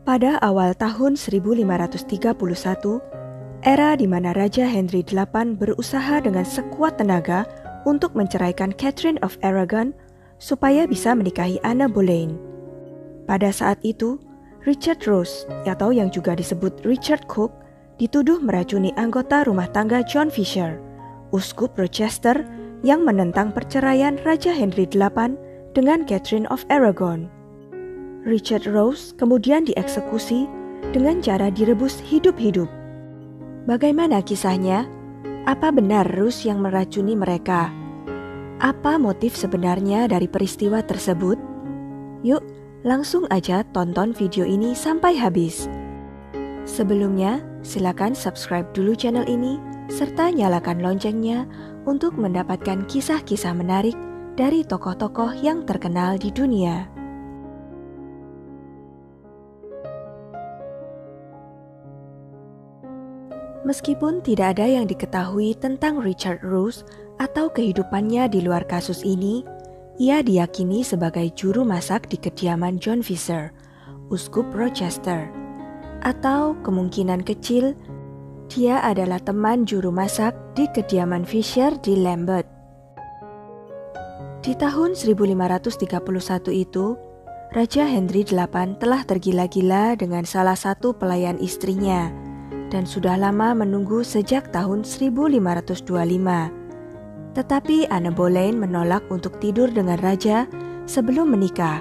Pada awal tahun 1531, era di mana Raja Henry VIII berusaha dengan sekuat tenaga untuk menceraikan Catherine of Aragon supaya bisa menikahi Anne Boleyn. Pada saat itu, Richard Rosse, atau yang juga disebut Richard Cook, dituduh meracuni anggota rumah tangga John Fisher, uskup Rochester yang menentang perceraian Raja Henry VIII dengan Catherine of Aragon. Richard Rosse kemudian dieksekusi dengan cara direbus hidup-hidup. Bagaimana kisahnya? Apa benar Rosse yang meracuni mereka? Apa motif sebenarnya dari peristiwa tersebut? Yuk, langsung aja tonton video ini sampai habis. Sebelumnya, silakan subscribe dulu channel ini serta nyalakan loncengnya untuk mendapatkan kisah-kisah menarik dari tokoh-tokoh yang terkenal di dunia. Meskipun tidak ada yang diketahui tentang Richard Rosse atau kehidupannya di luar kasus ini, ia diyakini sebagai juru masak di kediaman John Fisher, uskup Rochester. Atau kemungkinan kecil, dia adalah teman juru masak di kediaman Fisher di Lambeth. Di tahun 1531 itu, Raja Henry VIII telah tergila-gila dengan salah satu pelayan istrinya, dan sudah lama menunggu sejak tahun 1525. Tetapi Anne Boleyn menolak untuk tidur dengan raja sebelum menikah.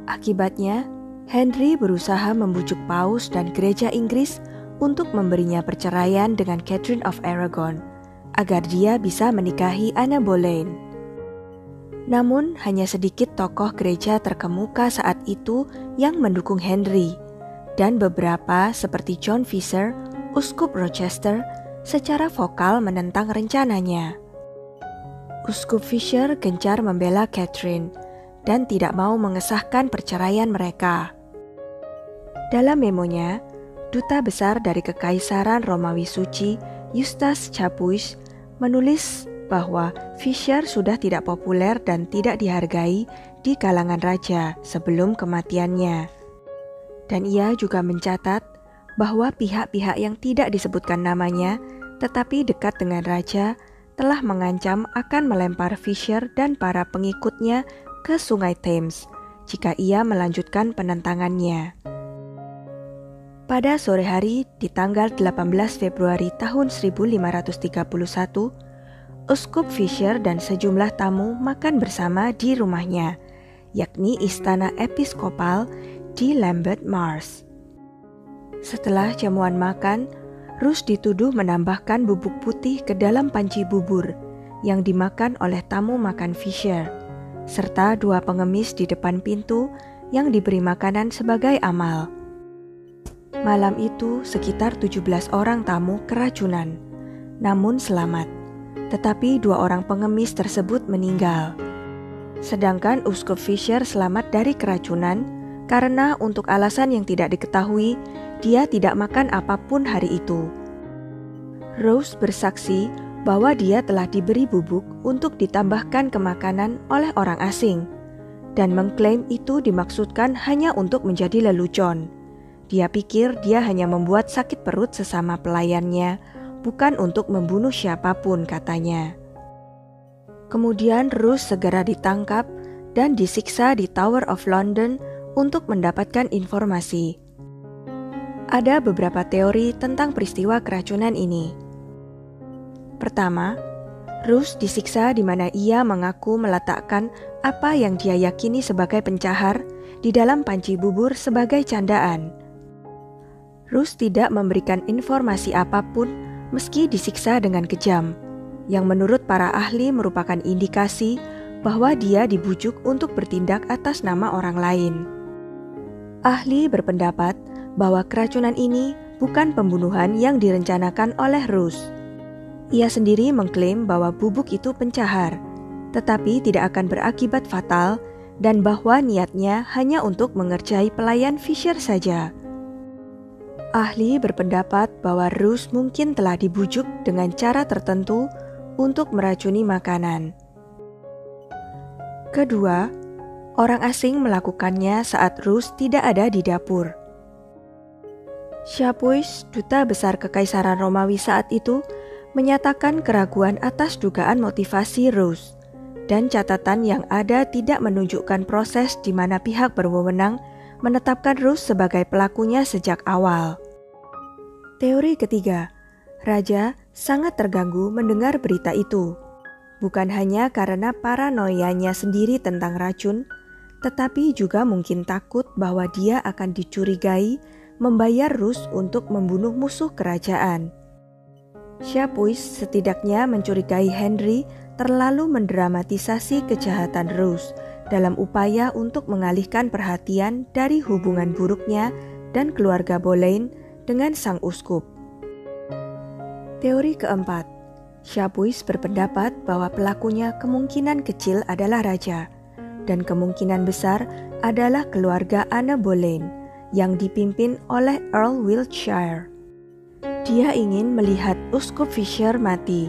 Akibatnya, Henry berusaha membujuk Paus dan gereja Inggris untuk memberinya perceraian dengan Catherine of Aragon, agar dia bisa menikahi Anne Boleyn. Namun, hanya sedikit tokoh gereja terkemuka saat itu yang mendukung Henry, dan beberapa seperti John Fisher, uskup Rochester, secara vokal menentang rencananya. Uskup Fisher gencar membela Catherine dan tidak mau mengesahkan perceraian mereka. Dalam memonya, duta besar dari Kekaisaran Romawi Suci, Eustace Chapuis, menulis bahwa Fisher sudah tidak populer dan tidak dihargai di kalangan raja sebelum kematiannya. Dan ia juga mencatat bahwa pihak-pihak yang tidak disebutkan namanya tetapi dekat dengan raja telah mengancam akan melempar Fisher dan para pengikutnya ke Sungai Thames jika ia melanjutkan penentangannya. Pada sore hari di tanggal 18 Februari tahun 1531, Uskup Fisher dan sejumlah tamu makan bersama di rumahnya, yakni Istana Episkopal di Lambeth Mars. Setelah jamuan makan, Rosse dituduh menambahkan bubuk putih ke dalam panci bubur yang dimakan oleh tamu makan Fisher, serta dua pengemis di depan pintu yang diberi makanan sebagai amal. Malam itu sekitar 17 orang tamu keracunan, namun selamat, tetapi dua orang pengemis tersebut meninggal. Sedangkan Uskup Fisher selamat dari keracunan karena untuk alasan yang tidak diketahui, dia tidak makan apapun hari itu. Rosse bersaksi bahwa dia telah diberi bubuk untuk ditambahkan ke makanan oleh orang asing, dan mengklaim itu dimaksudkan hanya untuk menjadi lelucon. Dia pikir dia hanya membuat sakit perut sesama pelayannya, bukan untuk membunuh siapapun, katanya. Kemudian Rosse segera ditangkap dan disiksa di Tower of London untuk mendapatkan informasi. Ada beberapa teori tentang peristiwa keracunan ini. Pertama, Rosse disiksa di mana ia mengaku meletakkan apa yang dia yakini sebagai pencahar di dalam panci bubur sebagai candaan. Rosse tidak memberikan informasi apapun meski disiksa dengan kejam, yang menurut para ahli merupakan indikasi bahwa dia dibujuk untuk bertindak atas nama orang lain. Ahli berpendapat bahwa keracunan ini bukan pembunuhan yang direncanakan oleh Rosse. Ia sendiri mengklaim bahwa bubuk itu pencahar, tetapi tidak akan berakibat fatal dan bahwa niatnya hanya untuk mengerjai pelayan Fisher saja. Ahli berpendapat bahwa Rosse mungkin telah dibujuk dengan cara tertentu untuk meracuni makanan. Kedua, Orang asing melakukannya saat Rus tidak ada di dapur. Chapuis, duta besar Kekaisaran Romawi saat itu, menyatakan keraguan atas dugaan motivasi Rus, dan catatan yang ada tidak menunjukkan proses di mana pihak berwenang menetapkan Rus sebagai pelakunya sejak awal. Teori ketiga, Raja sangat terganggu mendengar berita itu. Bukan hanya karena paranoianya sendiri tentang racun, tetapi juga mungkin takut bahwa dia akan dicurigai membayar Rus untuk membunuh musuh kerajaan. Chapuis setidaknya mencurigai Henry terlalu mendramatisasi kejahatan Rus dalam upaya untuk mengalihkan perhatian dari hubungan buruknya dan keluarga Boleyn dengan sang uskup. Teori keempat, Chapuis berpendapat bahwa pelakunya kemungkinan kecil adalah raja, dan kemungkinan besar adalah keluarga Anne Boleyn yang dipimpin oleh Earl Wiltshire. Dia ingin melihat Uskup Fisher mati.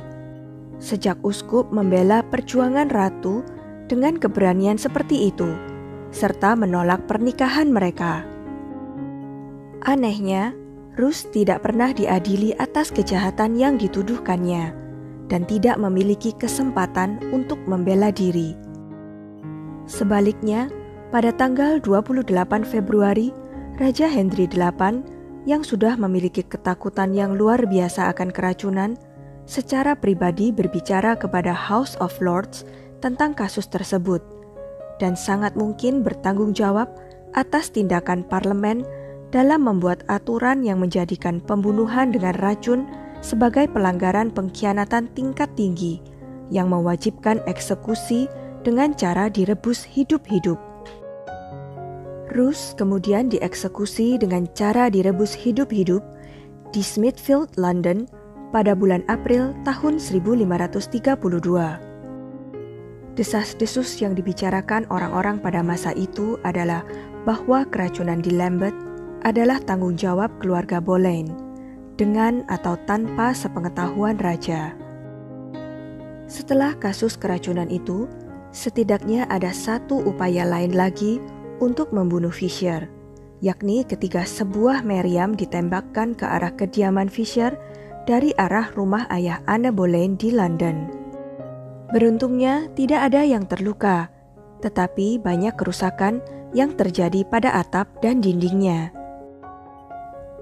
Sejak uskup membela perjuangan ratu dengan keberanian seperti itu, serta menolak pernikahan mereka. Anehnya, Rus tidak pernah diadili atas kejahatan yang dituduhkannya dan tidak memiliki kesempatan untuk membela diri. Sebaliknya, pada tanggal 28 Februari, Raja Henry VIII yang sudah memiliki ketakutan yang luar biasa akan keracunan, secara pribadi berbicara kepada House of Lords tentang kasus tersebut, dan sangat mungkin bertanggung jawab atas tindakan parlemen dalam membuat aturan yang menjadikan pembunuhan dengan racun sebagai pelanggaran pengkhianatan tingkat tinggi yang mewajibkan eksekusi dengan cara direbus hidup-hidup. Rus kemudian dieksekusi dengan cara direbus hidup-hidup di Smithfield, London pada bulan April tahun 1532. Desas-desus yang dibicarakan orang-orang pada masa itu adalah bahwa keracunan di Lambeth adalah tanggung jawab keluarga Boleyn, dengan atau tanpa sepengetahuan raja. Setelah kasus keracunan itu, setidaknya ada satu upaya lain lagi untuk membunuh Fisher, yakni ketika sebuah meriam ditembakkan ke arah kediaman Fisher dari arah rumah ayah Anne Boleyn di London. Beruntungnya tidak ada yang terluka, tetapi banyak kerusakan yang terjadi pada atap dan dindingnya.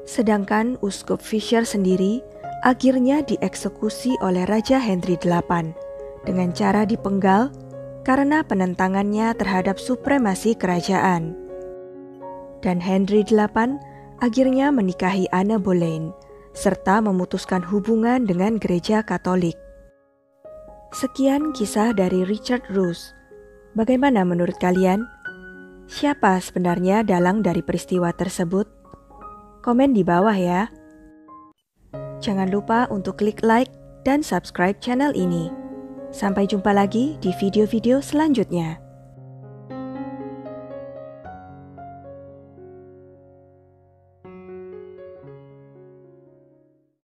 Sedangkan Uskup Fisher sendiri akhirnya dieksekusi oleh Raja Henry VIII dengan cara dipenggal karena penentangannya terhadap supremasi kerajaan. Dan Henry VIII akhirnya menikahi Anne Boleyn, serta memutuskan hubungan dengan gereja Katolik. Sekian kisah dari Richard Roos. Bagaimana menurut kalian? Siapa sebenarnya dalang dari peristiwa tersebut? Komen di bawah ya. Jangan lupa untuk klik like dan subscribe channel ini. Sampai jumpa lagi di video-video selanjutnya.